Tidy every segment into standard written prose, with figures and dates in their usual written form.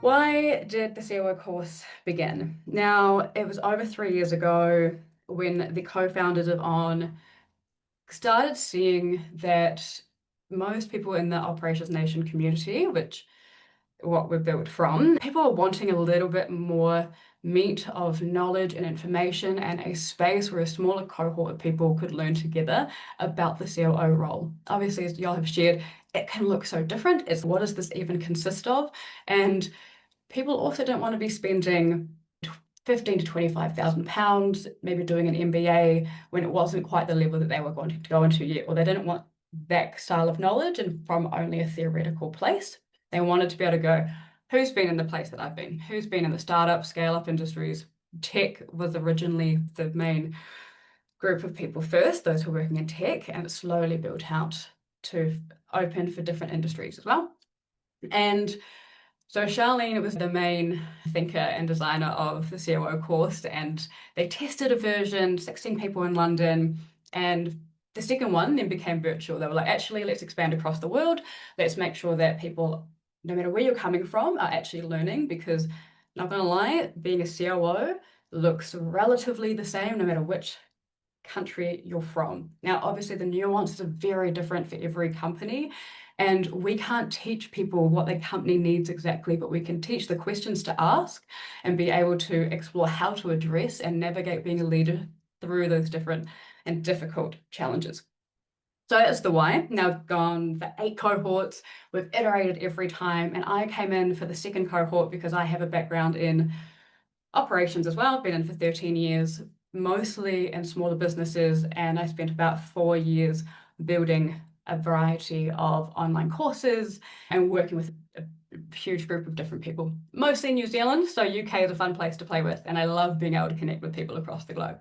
Why did the COO course begin? Now, it was over 3 years ago when the co-founders of On started seeing that most people in the Operations Nation community, which what we're built from, people are wanting a little bit more meat of knowledge and information and a space where a smaller cohort of people could learn together about the COO role. Obviously, as y'all have shared, it can look so different. It's what does this even consist of? And people also don't want to be spending 15 to 25,000 pounds, maybe doing an MBA when it wasn't quite the level that they were wanting to go into yet, or they didn't want that style of knowledge and from only a theoretical place. They wanted to be able to go, who's been in the place that I've been? Who's been in the startup, scale up industries? Tech was originally the main group of people first, those who are working in tech, and it slowly built out to open for different industries as well. And so Charlene was the main thinker and designer of the COO course, and they tested a version, 16 people in London, and the second one then became virtual. They were like, actually, let's expand across the world. Let's make sure that people, no matter where you're coming from, are actually learning, because not gonna lie, being a COO looks relatively the same no matter which country you're from. Now, obviously, the nuances are very different for every company, and we can't teach people what their company needs exactly, but we can teach the questions to ask and be able to explore how to address and navigate being a leader through those different and difficult challenges. So that's the why. Now I've gone for 8 cohorts. We've iterated every time, and I came in for the second cohort because I have a background in operations as well. I've been in for 13 years, mostly in smaller businesses, and I spent about 4 years building a variety of online courses and working with a huge group of different people, mostly in New Zealand. So UK is a fun place to play with, and I love being able to connect with people across the globe.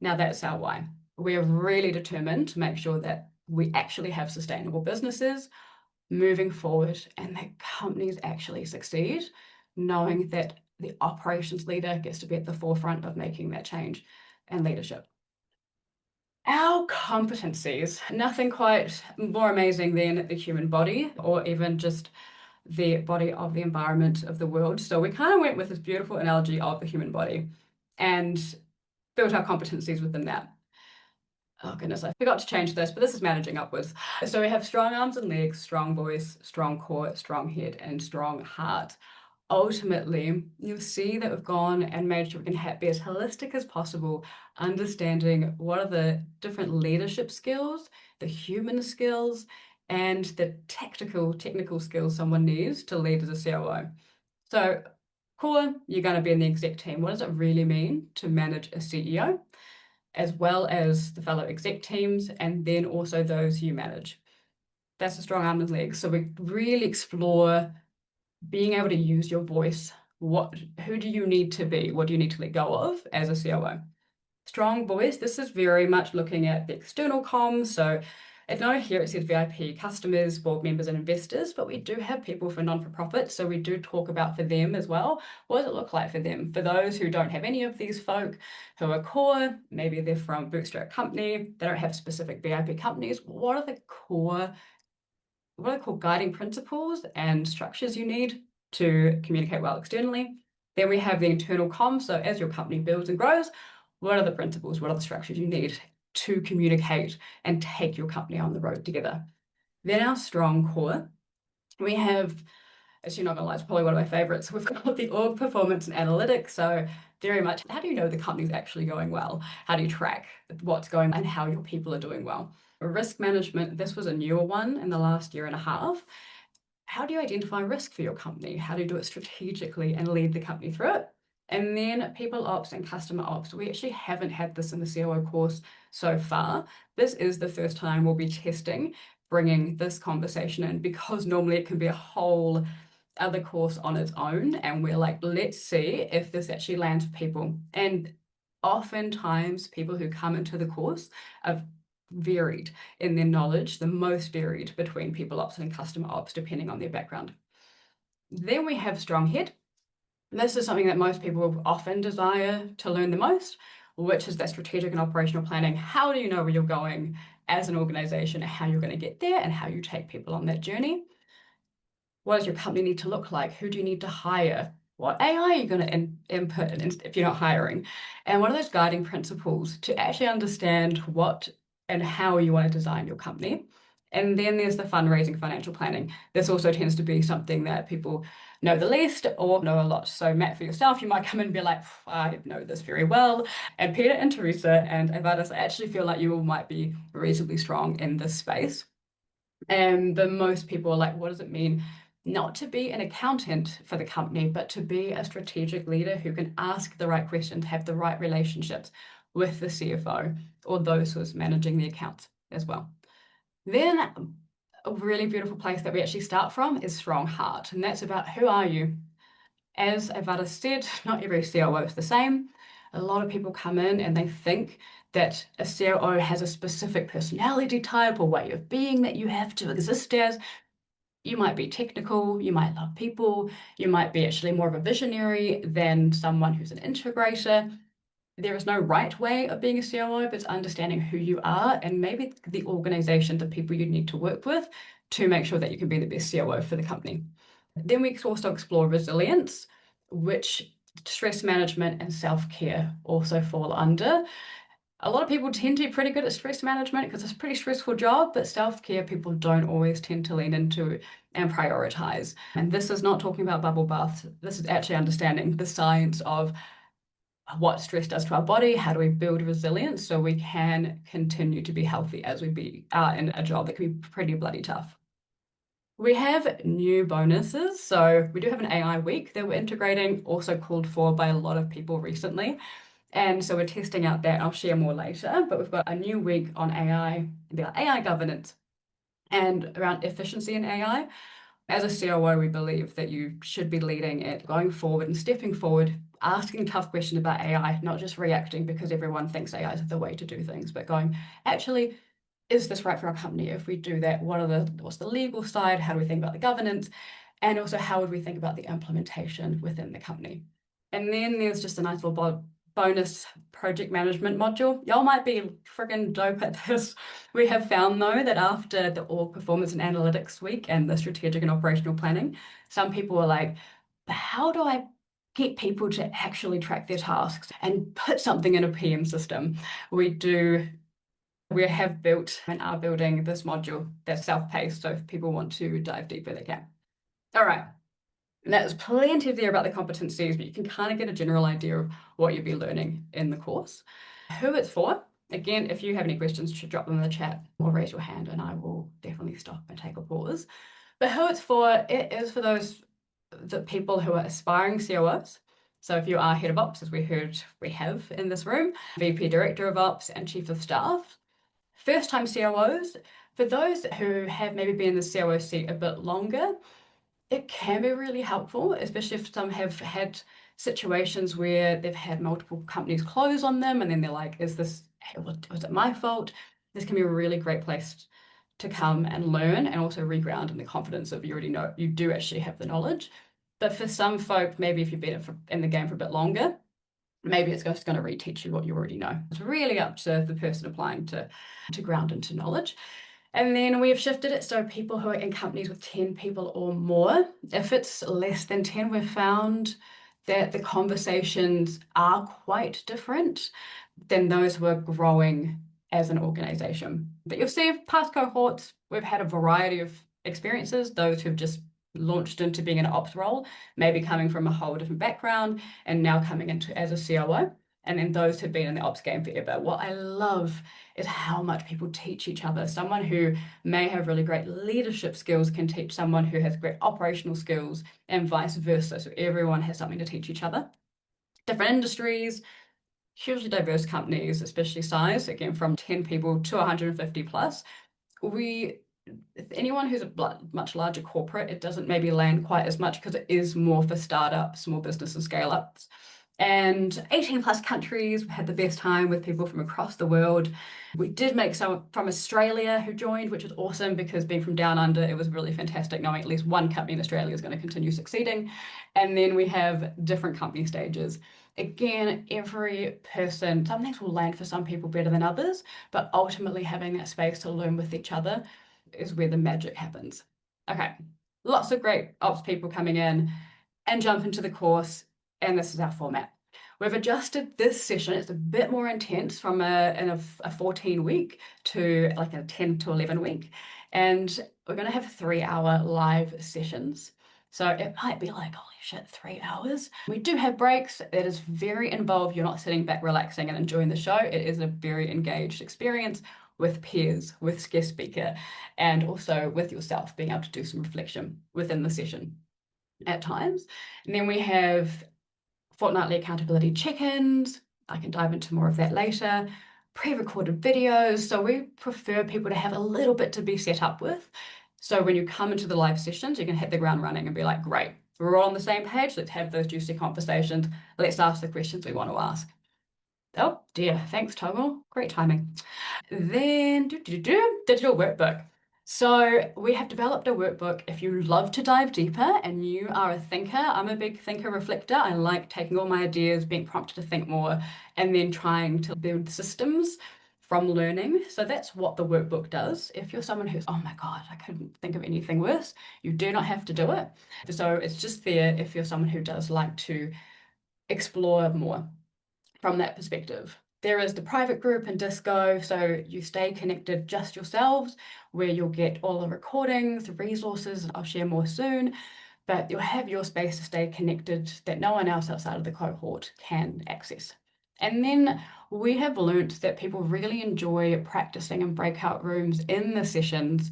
Now that's our why. We are really determined to make sure that we actually have sustainable businesses moving forward and that companies actually succeed, knowing that the operations leader gets to be at the forefront of making that change and leadership. Our competencies, nothing quite more amazing than the human body or even just the body of the environment of the world. So we kind of went with this beautiful analogy of the human body and built our competencies within that. Oh goodness, I forgot to change this, but this is managing upwards. So we have strong arms and legs, strong voice, strong core, strong head, and strong heart. Ultimately, you'll see that we've gone and made sure we can be as holistic as possible, understanding what are the different leadership skills, the human skills, and the technical skills someone needs to lead as a COO. So core, you're going to be in the exec team. What does it really mean to manage a CEO, as well as the fellow exec teams, and then also those you manage? That's the strong arms and legs. So we really explore being able to use your voice. Who do you need to be? What do you need to let go of as a COO? Strong voice, this is very much looking at the external comms. So I know here it says VIP customers, board members, and investors, but we do have people for non-for-profit. So we do talk about for them as well. What does it look like for them? For those who don't have any of these folk who are core, maybe they're from a bootstrap company, they don't have specific VIP companies. What are the core guiding principles and structures you need to communicate well externally? Then we have the internal comms. So as your company builds and grows, what are the principles? What are the structures you need to communicate and take your company on the road together? Then our strong core, we have, as you're not gonna lie, it's probably one of my favorites. We've got the org performance and analytics. So very much, how do you know the company's actually going well? How do you track what's going on and how your people are doing well? Risk management, this was a newer one in the last year and a half. How do you identify risk for your company? How do you do it strategically and lead the company through it? And then people ops and customer ops. We actually haven't had this in the COO course so far. This is the first time we'll be testing bringing this conversation in, because normally it can be a whole other course on its own. And we're like, let's see if this actually lands for people. And oftentimes people who come into the course are varied in their knowledge, the most varied between people ops and customer ops, depending on their background. Then we have strong head. This is something that most people often desire to learn the most, which is that strategic and operational planning. How do you know where you're going as an organization, how you're going to get there, and how you take people on that journey? What does your company need to look like? Who do you need to hire? What AI are you going to input if you're not hiring? And what are those guiding principles to actually understand what and how you want to design your company? And then there's the fundraising, financial planning. This also tends to be something that people know the least or know a lot. So Matt, for yourself, you might come in and be like, I know this very well. And Peter and Teresa and Evadas, I actually feel like you all might be reasonably strong in this space. But most people are like, what does it mean not to be an accountant for the company, but to be a strategic leader who can ask the right questions, have the right relationships with the CFO or those who is managing the accounts as well. Then a really beautiful place that we actually start from is strong heart, and that's about who are you? As Avada said, not every COO is the same. A lot of people come in and they think that a COO has a specific personality type or way of being that you have to exist as. You might be technical, you might love people, you might be actually more of a visionary than someone who's an integrator. There is no right way of being a COO, but it's understanding who you are and maybe the organization, the people you need to work with to make sure that you can be the best COO for the company. Then we also explore resilience, which stress management and self-care also fall under. A lot of people tend to be pretty good at stress management because it's a pretty stressful job, but self-care people don't always tend to lean into and prioritize. And this is not talking about bubble baths. This is actually understanding the science of what stress does to our body, how do we build resilience so we can continue to be healthy as we are in a job that can be pretty bloody tough. We have new bonuses. So we do have an AI week that we're integrating, also called for by a lot of people recently. And so we're testing out that. I'll share more later, but we've got a new week on AI, about AI governance and around efficiency in AI. As a COO, we believe that you should be leading it, going forward and stepping forward, asking tough questions about AI, not just reacting because everyone thinks AI is the way to do things, but going, actually, is this right for our company? If we do that, what's the legal side? How do we think about the governance? And also, how would we think about the implementation within the company? And then there's just a nice little bonus project management module. Y'all might be friggin' dope at this. We have found though that after the org performance and analytics week and the strategic and operational planning, some people are like, how do I get people to actually track their tasks and put something in a PM system? We have built and are building this module that's self-paced, so if people want to dive deeper, they can. All right. And there's plenty there about the competencies, but you can kind of get a general idea of what you'll be learning in the course. Who it's for, again, if you have any questions, you should drop them in the chat or raise your hand and I will definitely stop and take a pause. But who it's for, it is for the people who are aspiring COOs. So if you are head of ops, as we heard we have in this room, VP Director of Ops and Chief of Staff, first-time COOs, for those who have maybe been in the COO seat a bit longer, it can be really helpful, especially if some have had situations where they've had multiple companies close on them and then they're like, was it my fault? This can be a really great place to come and learn and also reground in the confidence of you already know, you do actually have the knowledge. But for some folk, maybe if you've been in the game for a bit longer, maybe it's just going to reteach you what you already know. It's really up to the person applying to ground into knowledge. And then we have shifted it so people who are in companies with 10 people or more, if it's less than 10, we've found that the conversations are quite different than those who are growing as an organization. But you'll see past cohorts, we've had a variety of experiences, those who've just launched into being an ops role, maybe coming from a whole different background and now coming into as a COO. And then those who've been in the ops game forever. What I love is how much people teach each other. Someone who may have really great leadership skills can teach someone who has great operational skills and vice versa. So everyone has something to teach each other. Different industries, hugely diverse companies, especially size, again, from 10 people to 150 plus. Anyone who's a much larger corporate, it doesn't maybe land quite as much because it is more for startups, small businesses, scale ups. And 18 plus countries, we had the best time with people from across the world. We did make some from Australia who joined, which was awesome because being from down under, it was really fantastic knowing at least one company in Australia is going to continue succeeding. And then we have different company stages. Again, every person, some things will land for some people better than others, but ultimately having that space to learn with each other is where the magic happens. Okay, lots of great ops people coming in and jump into the course, and this is our format. We've adjusted this session. It's a bit more intense from a 14 week to like a 10 to 11 week. And we're going to have 3-hour live sessions. So it might be like, holy shit, 3 hours. We do have breaks. It is very involved. You're not sitting back relaxing and enjoying the show. It is a very engaged experience with peers, with guest speaker, and also with yourself, being able to do some reflection within the session at times. And then we have fortnightly accountability check-ins. I can dive into more of that later. Pre-recorded videos. So we prefer people to have a little bit to be set up with. So when you come into the live sessions, you can hit the ground running and be like, great, we're all on the same page. Let's have those juicy conversations. Let's ask the questions we want to ask. Oh dear, thanks Toggle. Great timing. Then digital workbook. So we have developed a workbook. If you love to dive deeper and you are a thinker, I'm a big thinker reflector. I like taking all my ideas, being prompted to think more, and then trying to build systems from learning. So that's what the workbook does. If you're someone who's, oh my God, I couldn't think of anything worse, you do not have to do it. So it's just there if you're someone who does like to explore more from that perspective. There is the private group and Disco, so you stay connected just yourselves, where you'll get all the recordings, the resources, I'll share more soon, but you'll have your space to stay connected that no one else outside of the cohort can access. And then we have learnt that people really enjoy practicing in breakout rooms in the sessions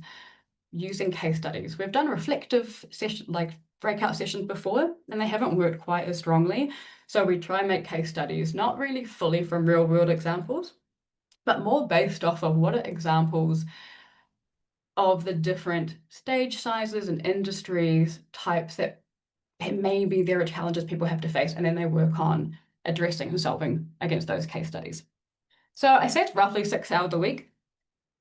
using case studies. We've done reflective session, like breakout sessions before, and they haven't worked quite as strongly. So we try and make case studies, not really fully from real world examples, but more based off of what are examples of the different stage sizes and industries types that maybe there are challenges people have to face, and then they work on addressing and solving against those case studies. So I say it's roughly 6 hours a week.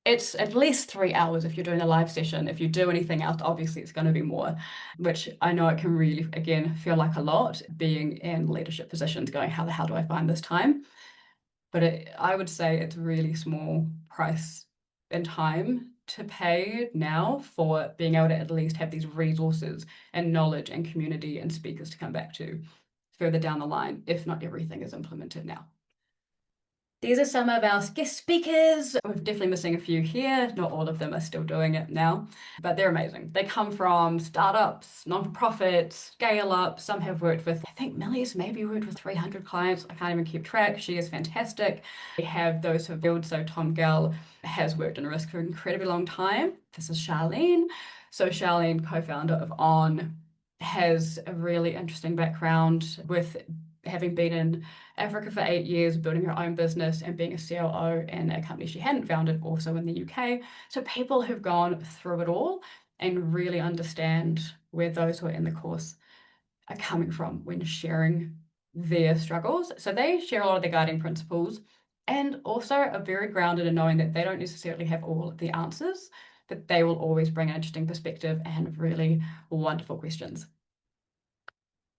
It's at least 3 hours if you're doing a live session. If you do anything else, obviously it's going to be more, which I know it can really, again, feel like a lot being in leadership positions going, how the hell do I find this time? But I would say it's a really small price and time to pay now for being able to at least have these resources and knowledge and community and speakers to come back to further down the line, if not everything is implemented now. These are some of our guest speakers. We're definitely missing a few here. Not all of them are still doing it now, but they're amazing. They come from startups, non-profits, scale up. Some have worked with, I think Millie's maybe worked with 300 clients. I can't even keep track. She is fantastic. We have those who have built. So Tom Gell has worked in risk for an incredibly long time. This is Charlene. So Charlene, co-founder of On, has a really interesting background with having been in Africa for 8 years, building her own business and being a COO in a company she hadn't founded, also in the UK. So people who've gone through it all and really understand where those who are in the course are coming from when sharing their struggles. So they share a lot of their guiding principles and also are very grounded in knowing that they don't necessarily have all the answers, but they will always bring an interesting perspective and really wonderful questions.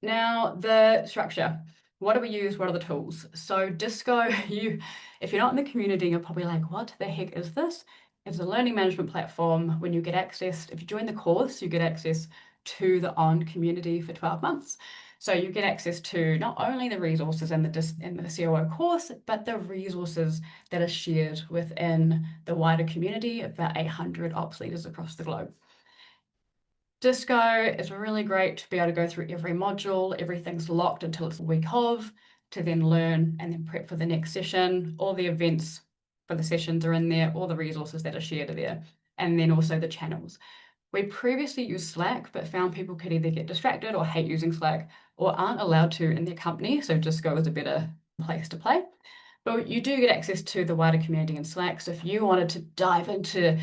Now, the structure. What do we use? What are the tools? So Disco, if you're not in the community, you're probably like, what the heck is this? It's a learning management platform. When you get access, if you join the course, you get access to the On community for 12 months. So you get access to not only the resources in the COO course, but the resources that are shared within the wider community of about 800 ops leaders across the globe. Disco is really great to be able to go through every module. Everything's locked until it's the week of, to then learn and then prep for the next session. All the events for the sessions are in there, all the resources that are shared are there, and then also the channels. We previously used Slack, but found people could either get distracted or hate using Slack or aren't allowed to in their company, so Disco is a better place to play. But you do get access to the wider community in Slack, so if you wanted to dive into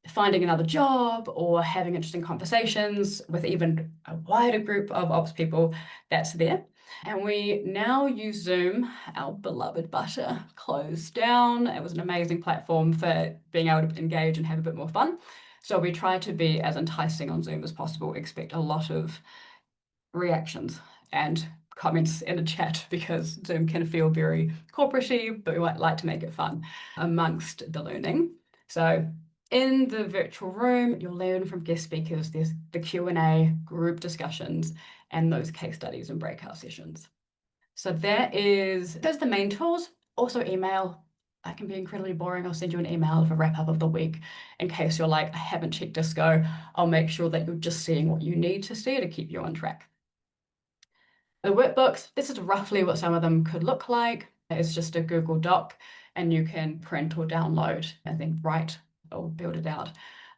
finding another job or having interesting conversations with even a wider group of ops people, that's there. And we now use Zoom, our beloved butter, closed down. It was an amazing platform for being able to engage and have a bit more fun. So we try to be as enticing on Zoom as possible, expect a lot of reactions and comments in the chat because Zoom can feel very corporate-y, but we might like to make it fun amongst the learning. So In the virtual room, you'll learn from guest speakers. There's the Q&A, group discussions, and those case studies and breakout sessions. So those are the main tools. Also email. That can be incredibly boring. I'll send you an email of a wrap up of the week in case you're like, I haven't checked Disco. I'll make sure that you're just seeing what you need to see to keep you on track. The workbooks, this is roughly what some of them could look like. It's just a Google Doc and you can print or download and then write or build it out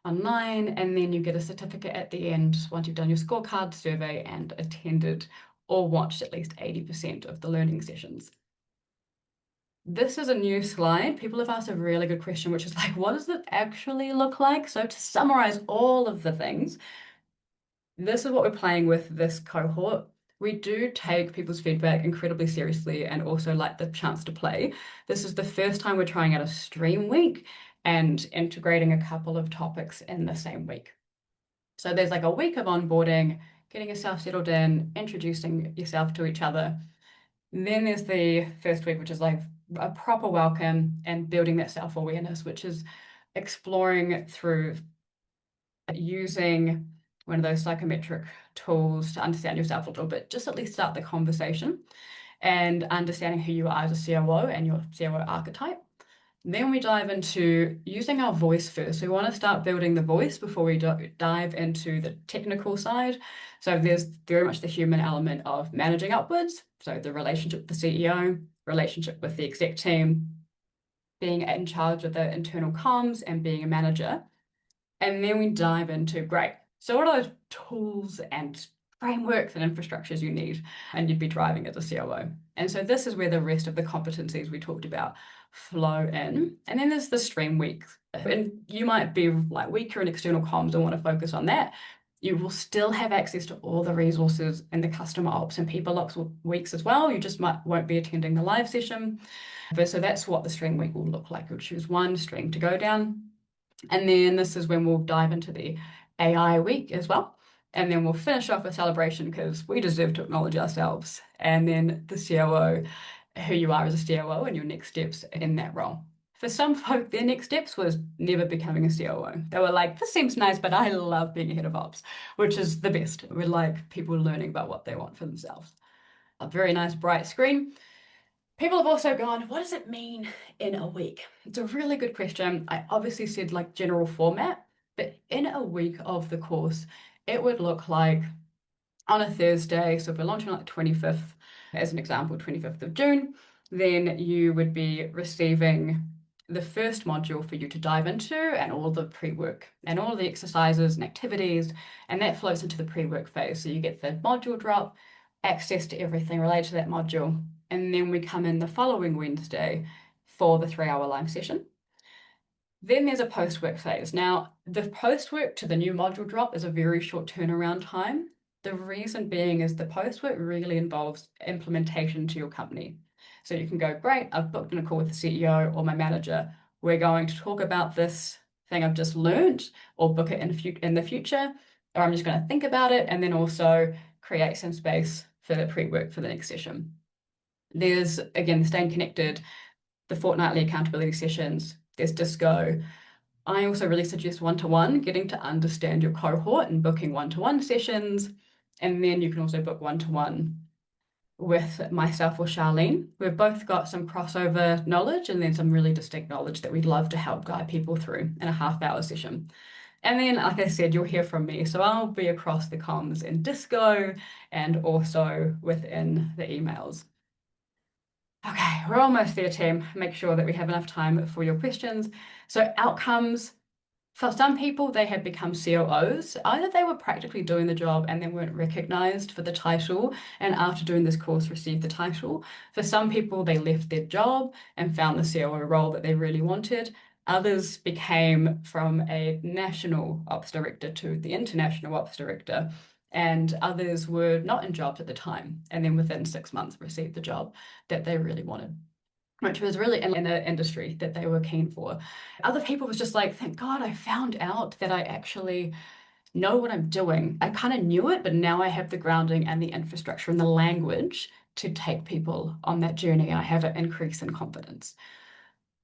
online. And then you get a certificate at the end once you've done your scorecard survey and attended or watched at least 80% of the learning sessions. This is a new slide. People have asked a really good question, which is like, what does it actually look like? So to summarize all of the things, this is what we're playing with this cohort. We do take people's feedback incredibly seriously and also like the chance to play. This is the first time we're trying out a stream week and integrating a couple of topics in the same week. So there's like a week of onboarding, getting yourself settled in, introducing yourself to each other. And then there's the first week, which is like a proper welcome and building that self-awareness, which is exploring through using one of those psychometric tools to understand yourself a little bit, just at least start the conversation and understanding who you are as a COO and your COO archetype. Then we dive into using our voice first. We want to start building the voice before we dive into the technical side. So there's very much the human element of managing upwards. So the relationship with the CEO, relationship with the exec team, being in charge of the internal comms and being a manager. And then we dive into, great, so what are those tools and frameworks and infrastructures you need and you'd be driving as a COO? And so this is where the rest of the competencies we talked about flow in. And then there's the stream week. And you might be like weaker in external comms and want to focus on that. You will still have access to all the resources in the customer ops and people ops weeks as well. You just won't be attending the live session. But so that's what the stream week will look like. You'll choose one stream to go down. And then this is when we'll dive into the AI week as well. And then we'll finish off a celebration because we deserve to acknowledge ourselves. And then the COO, who you are as a COO and your next steps in that role. For some folk, their next steps was never becoming a COO. They were like, this seems nice, but I love being a head of ops, which is the best. We like people learning about what they want for themselves. A very nice bright screen. People have also gone, what does it mean in a week? It's a really good question. I obviously said like general format, but in a week of the course, it would look like on a Thursday. So if we're launching like the 25th, as an example, 25th of June, then you would be receiving the first module for you to dive into and all the pre-work and all the exercises and activities, and that flows into the pre-work phase. So you get the module drop, access to everything related to that module, and then we come in the following Wednesday for the 3-hour live session. Then there's a post-work phase. Now, the post-work to the new module drop is a very short turnaround time. The reason being is the post-work really involves implementation to your company. So you can go, great, I've booked in a call with the CEO or my manager. We're going to talk about this thing I've just learned or book it in the future, or I'm just going to think about it and then also create some space for the pre-work for the next session. There's, again, staying connected, the fortnightly accountability sessions, there's Disco. I also really suggest one-to-one, getting to understand your cohort and booking one-to-one sessions. And then you can also book one-to-one with myself or Charlene. We've both got some crossover knowledge and then some really distinct knowledge that we'd love to help guide people through in a half-hour session. And then, like I said, you'll hear from me. So I'll be across the comms in Disco and also within the emails. Okay, we're almost there, team. Make sure that we have enough time for your questions. So outcomes, for some people, they had become COOs. Either they were practically doing the job and then weren't recognized for the title, and after doing this course, received the title. For some people, they left their job and found the COO role that they really wanted. Others became from a national ops director to the international ops director, and others were not in jobs at the time, and then within 6 months received the job that they really wanted, which was really in an industry that they were keen for. Other people was just like, thank God I found out that I actually know what I'm doing. I kind of knew it, but now I have the grounding and the infrastructure and the language to take people on that journey. I have an increase in confidence.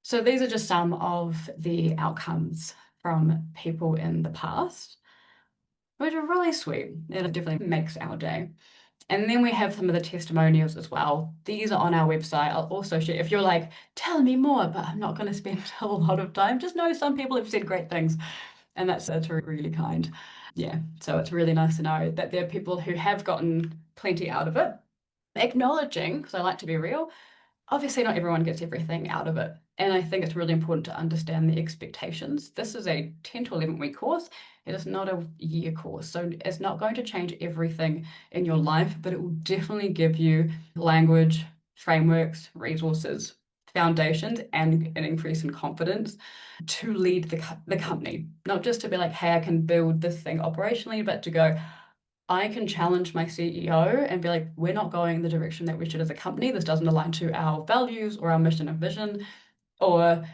So these are just some of the outcomes from people in the past, which are really sweet. It definitely makes our day. And then we have some of the testimonials as well. These are on our website. I'll also share, if you're like, tell me more, but I'm not going to spend a lot of time, just know some people have said great things. And that's really kind. Yeah, so it's really nice to know that there are people who have gotten plenty out of it. Acknowledging, because I like to be real, obviously not everyone gets everything out of it. And I think it's really important to understand the expectations. This is a 10 to 11 week course. It is not a year course. So it's not going to change everything in your life, but it will definitely give you language, frameworks, resources, foundations, and an increase in confidence to lead the company. Not just to be like, hey, I can build this thing operationally, but to go, I can challenge my CEO and be like, we're not going in the direction that we should as a company. This doesn't align to our values or our mission and vision. Or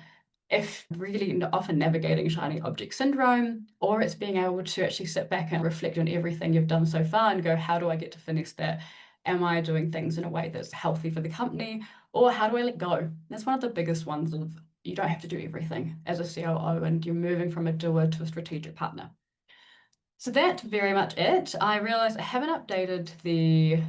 if really often navigating shiny object syndrome, or it's being able to actually sit back and reflect on everything you've done so far and go, how do I get to finesse that? Am I doing things in a way that's healthy for the company? Or how do I let go? That's one of the biggest ones of you don't have to do everything as a COO and you're moving from a doer to a strategic partner. So that's very much it. I realize I haven't updated the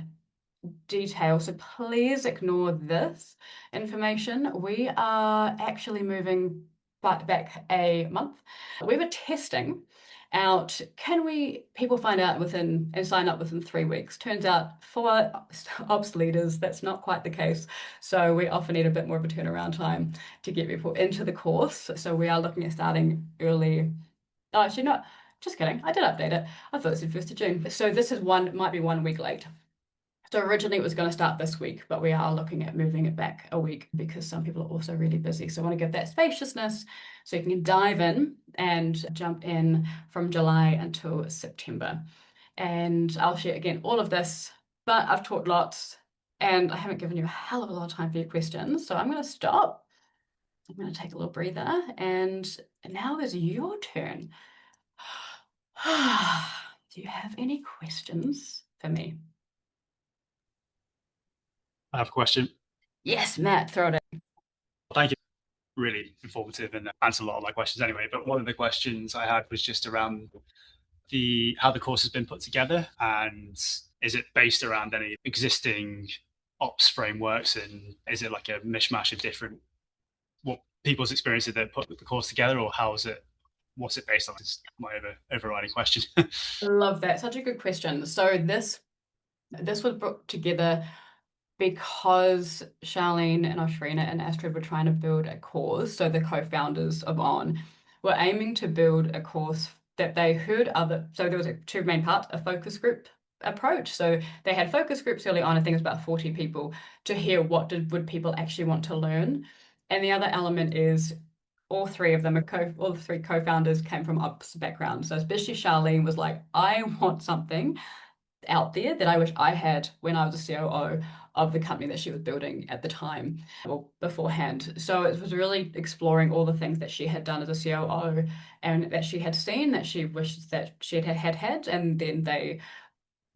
details, so please ignore this information. We are actually moving back a month. We were testing out, can people find out within and sign up within 3 weeks? Turns out for ops leaders, that's not quite the case. So we often need a bit more of a turnaround time to get people into the course. So we are looking at starting early. Oh, actually, not. Just kidding. I did update it. I thought it said 1st of June. So this is might be 1 week late. So originally it was going to start this week, but we are looking at moving it back a week because some people are also really busy. So I want to give that spaciousness so you can dive in and jump in from July until September. And I'll share again all of this, but I've taught lots and I haven't given you a hell of a lot of time for your questions. So I'm going to stop. I'm going to take a little breather and now is your turn. Do you have any questions for me? I have a question. Yes, Matt, throw it in. Thank you. Really informative and answered a lot of my questions anyway. But one of the questions I had was just around the how the course has been put together, and is it based around any existing ops frameworks, and is it like a mishmash of different what people's experiences that put the course together, or how is it? What's it based on? Is my overriding question. Love that. Such a good question. So this was brought together because Charlene and Oshrina and Astrid were trying to build a course. So the co-founders of On were aiming to build a course that they heard so there was two main parts, a focus group approach. So they had focus groups early on, I think it was about 40 people, to hear would people actually want to learn. And the other element is all three of them all the three co-founders came from ops backgrounds. So especially Charlene was like, I want something out there that I wish I had when I was a COO of the company that she was building at the time or beforehand. So it was really exploring all the things that she had done as a COO and that she had seen that she wished that she had, and then they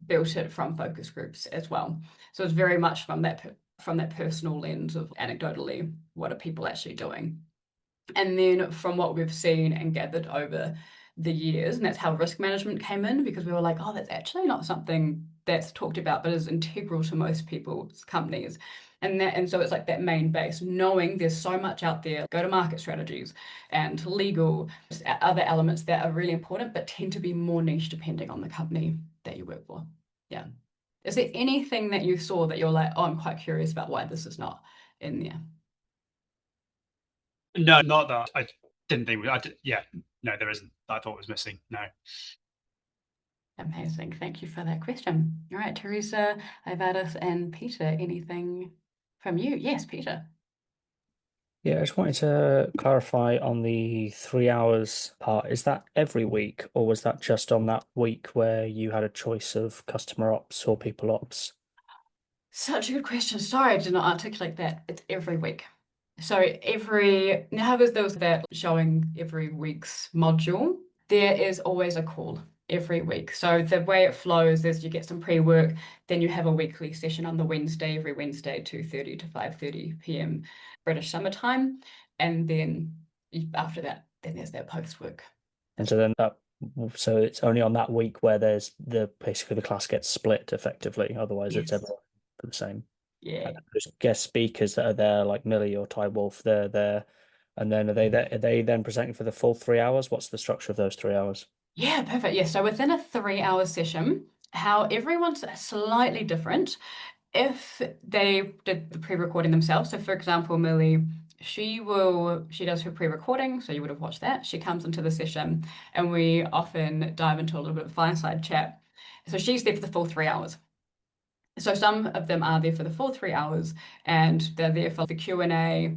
built it from focus groups as well. So it's very much from that personal lens of anecdotally, what are people actually doing? And then from what we've seen and gathered over the years, and that's how risk management came in, because we were like, oh, that's actually not something that's talked about, but is integral to most people's companies. And so it's like that main base, knowing there's so much out there, go-to-market strategies and legal, other elements that are really important, but tend to be more niche depending on the company that you work for. Yeah. Is there anything that you saw that you're like, oh, I'm quite curious about why this is not in there? No, not that. I didn't think. Yeah, no, there isn't. I thought was missing. No. Amazing. Thank you for that question. All right, Teresa, Ivadis, and Peter, anything from you? Yes, Peter. Yeah, I just wanted to clarify on the 3 hours part. Is that every week, or was that just on that week where you had a choice of customer ops or people ops? Such a good question. Sorry, I did not articulate that. It's every week. So now there was that showing every week's module. There is always a call every week. So the way it flows is you get some pre-work, then you have a weekly session on the Wednesday, every Wednesday, 2:30 to 5:30 p.m. British summertime. And then after that, then there's that post-work And so then so it's only on that week where there's basically the class gets split effectively. Otherwise, it's Yes. everyone the same. Yeah. And those guest speakers that are there, like Millie or Ty Wolf, they're there. And then are they then presenting for the full 3 hours? What's the structure of those 3 hours? Yeah, perfect. Yeah, so within a 3 hour session, how everyone's slightly different. If they did the pre-recording themselves, so for example, Millie, she does her pre-recording, so you would have watched that. She comes into the session and we often dive into a little bit of fireside chat. So she's there for the full 3 hours. So some of them are there for the full 3 hours and they're there for the Q&A,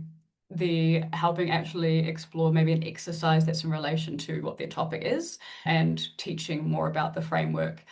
the helping actually explore maybe an exercise that's in relation to what their topic is and teaching more about the framework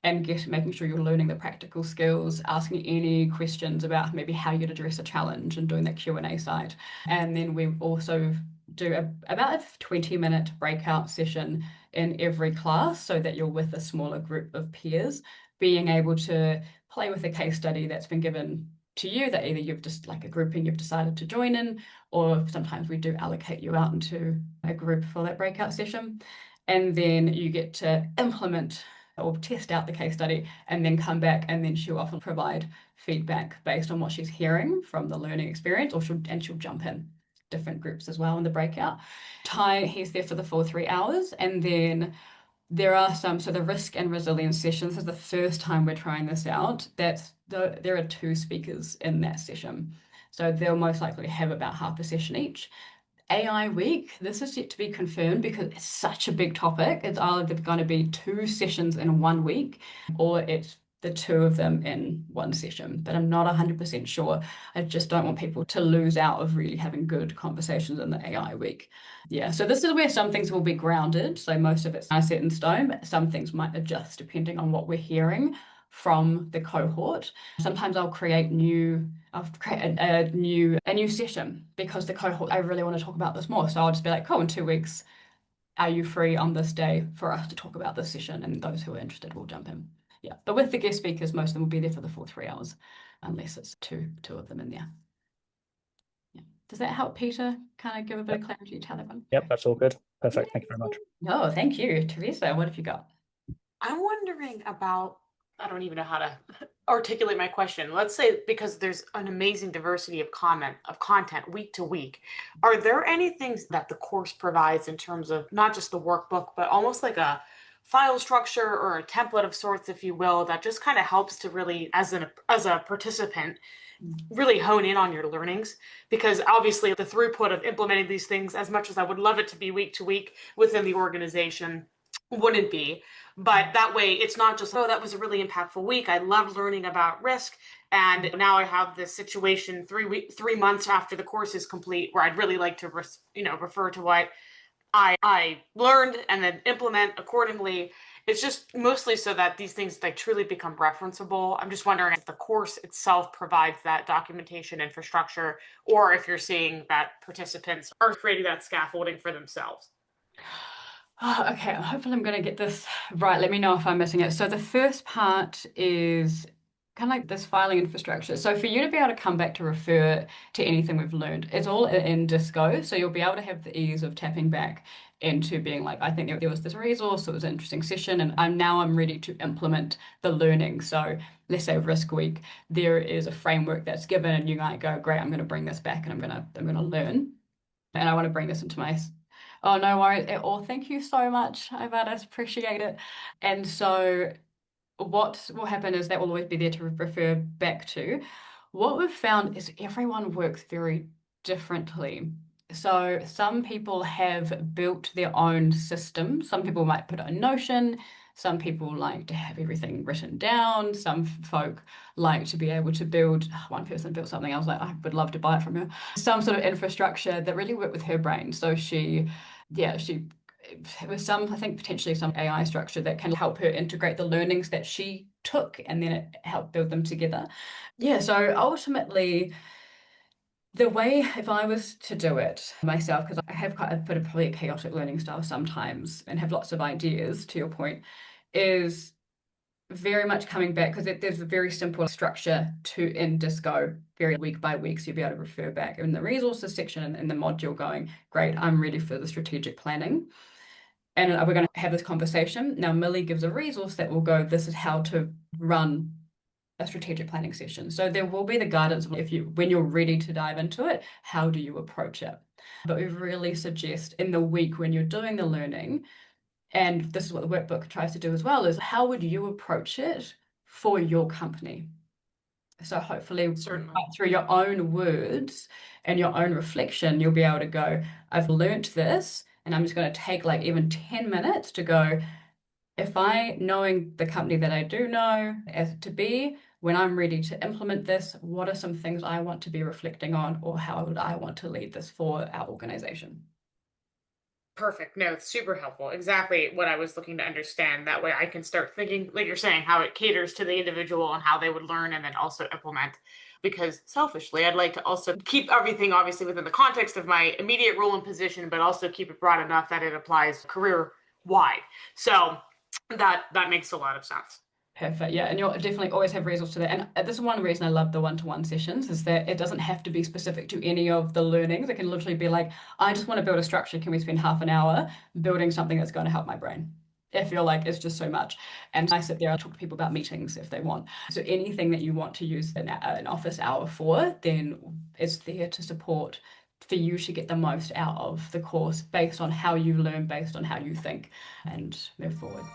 and making sure you're learning the practical skills, asking any questions about maybe how you'd address a challenge and doing that Q&A side. And then we also do about a 20-minute breakout session in every class so that you're with a smaller group of peers, being able to play with a case study that's been given to you that either you've just like a grouping you've decided to join in, or sometimes we do allocate you out into a group for that breakout session. And then you get to implement or test out the case study and then come back, and then she'll often provide feedback based on what she's hearing from the learning experience, or she'll jump in different groups as well in the breakout. Ty, he's there for the full 3 hours, and then there are so the risk and resilience sessions is the first time we're trying this out. There are two speakers in that session. So they'll most likely have about half a session each. AI week, this is yet to be confirmed because it's such a big topic. It's either going to be two sessions in 1 week or it's the two of them in one session, but I'm not 100% sure. I just don't want people to lose out of really having good conversations in the AI week. Yeah, so this is where some things will be grounded. So most of it's set in stone, but some things might adjust depending on what we're hearing from the cohort. Sometimes I'll create a new session because the cohort I really want to talk about this more. So I'll just be like, cool, in 2 weeks, are you free on this day for us to talk about this session? And those who are interested will jump in. Yeah. But with the guest speakers, most of them will be there for the full 3 hours, unless it's two of them in there. Yeah. Does that help, Peter? Kind of give a bit of clarity to everyone? Yep, that's all good. Perfect. Thank you very much. No, thank you. Teresa, what have you got? I'm wondering about, I don't even know how to articulate my question. Let's say because there's an amazing diversity of content week to week. Are there any things that the course provides in terms of not just the workbook, but almost like a file structure or a template of sorts, if you will, that just kind of helps to really, as a participant, really hone in on your learnings? Because obviously the throughput of implementing these things, as much as I would love it to be week to week within the organization, wouldn't be. But that way it's not just, oh, that was a really impactful week, I loved learning about risk, and now I have this situation 3 months after the course is complete where I'd really like to refer to what I learned and then implement accordingly. It's just mostly so that these things like truly become referenceable. I'm just wondering if the course itself provides that documentation infrastructure, or if you're seeing that participants are creating that scaffolding for themselves. Oh, okay, hopefully I'm going to get this right. Let me know if I'm missing it. So the first part is kind of like this filing infrastructure. So for you to be able to come back to refer to anything we've learned, it's all in Disco. So you'll be able to have the ease of tapping back into being like, I think there was this resource, it was an interesting session, and I'm ready to implement the learning. So let's say Risk Week, there is a framework that's given, and you might go, great, I'm going to bring this back, and I'm going to learn, and I want to bring this into my. Oh, no worries at all. Thank you so much. I appreciate it. And so what will happen is that will always be there to refer back to. What we've found is everyone works very differently. So some people have built their own system. Some people might put it in Notion. Some people like to have everything written down. Some folk like to be able to build. One person built something. I was like, I would love to buy it from her. Some sort of infrastructure that really worked with her brain. So she with I think potentially some AI structure that can help her integrate the learnings that she took and then it helped build them together. Yeah, so ultimately, the way, if I was to do it myself, because I have quite a bit of probably a chaotic learning style sometimes and have lots of ideas, to your point, is very much coming back because there's a very simple structure in Disco, very week by week, so you'll be able to refer back in the resources section and in the module going, great, I'm ready for the strategic planning. and we're going to have this conversation. Now, Millie gives a resource that will go, this is how to run a strategic planning session. So there will be the guidance when you're ready to dive into it, how do you approach it? But we really suggest in the week when you're doing the learning, and this is what the workbook tries to do as well, is how would you approach it for your company? So hopefully through your own words and your own reflection, you'll be able to go, I've learnt this, and I'm just going to take like even 10 minutes to go, if knowing the company that I do know as to be, when I'm ready to implement this, what are some things I want to be reflecting on, or how would I want to lead this for our organization? Perfect. No, it's super helpful. Exactly what I was looking to understand. That way I can start thinking, like you're saying, how it caters to the individual and how they would learn and then also implement. Because selfishly, I'd like to also keep everything obviously within the context of my immediate role and position, but also keep it broad enough that it applies career wide. So that makes a lot of sense. Perfect. Yeah, and you'll definitely always have resource to that. And this is one reason I love the one-to-one sessions, is that it doesn't have to be specific to any of the learnings. It can literally be like, I just want to build a structure. Can we spend half an hour building something that's going to help my brain? I feel like it's just so much. And I sit there, I talk to people about meetings if they want. So anything that you want to use an office hour for, then it's there to support for you to get the most out of the course based on how you learn, based on how you think, and move forward.